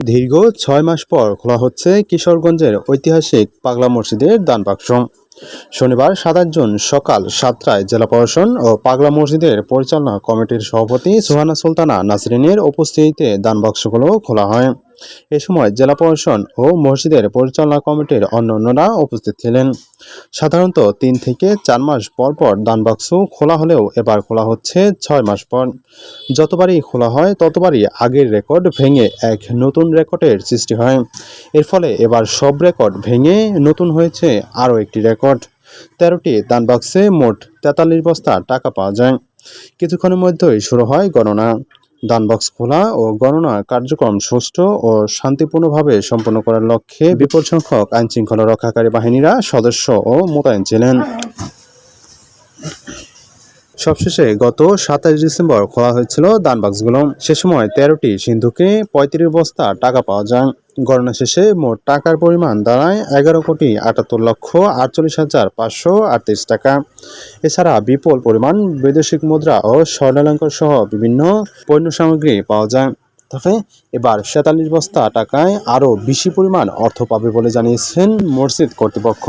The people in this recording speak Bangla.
দীর্ঘ ৬ মাস পর খোলা হচ্ছে কিশোরগঞ্জের ঐতিহাসিক পাগলা মসজিদের দান বাক্স। শনিবার ২৭ জুন সকাল ৭টায় জেলা প্রশাসন ও পাগলা মসজিদের পরিচালনা কমিটির সভাপতি সুহানা সুলতানা নাসরিনের উপস্থিতিতে দান বাক্সগুলো খোলা হয়। এ সময় জেলা প্রশাসন ও মসজিদের পরিচালনা কমিটির অন্যান্যরা উপস্থিত ছিলেন। সাধারণত ৩ থেকে ৪ মাস পর পর দান বাক্স খোলা হলেও এবার খোলা হচ্ছে ৬ মাস পর। যতবারই খোলা হয় ততবারই আগের রেকর্ড ভেঙে এক নতুন রেকর্ডের সৃষ্টি হয়। এর ফলে এবার সব রেকর্ড ভেঙে নতুন হয়েছে আরও একটি রেকর্ড। ১৩টি দান বাক্সে মোট ৪৩ বস্তা টাকা পাওয়া যায়। কিছুক্ষণের মধ্যেই শুরু হয় গণনা। দান বাক্স খোলা ও গণনা কার্যক্রম সুষ্ঠু ও শান্তিপূর্ণভাবে সম্পন্ন করার লক্ষ্যে বিপুল সংখ্যক আইনশৃঙ্খলা রক্ষাকারী বাহিনীরা সদস্য ও মোতায়েন ছিলেন। সবশেষে গত ২৭ ডিসেম্বর খোলা হয়েছিল দান বাক্সগুলো। সে সময় ১৩টি সিন্ধুকে ৩৫ বস্তা টাকা পাওয়া যায়। গণনা শেষে মোট টাকার পরিমাণ দাঁড়ায় ১১,৭৮,৪৮,৫৩৮ টাকা। এছাড়া বিপুল পরিমাণ বৈদেশিক মুদ্রা ও স্বর্ণালঙ্কার সহ বিভিন্ন পণ্য সামগ্রী পাওয়া যায়। তবে এবার ৪৭ বস্তা টাকায় আরও বেশি পরিমাণ অর্থ পাবে বলে জানিয়েছেন মসজিদ কর্তৃপক্ষ।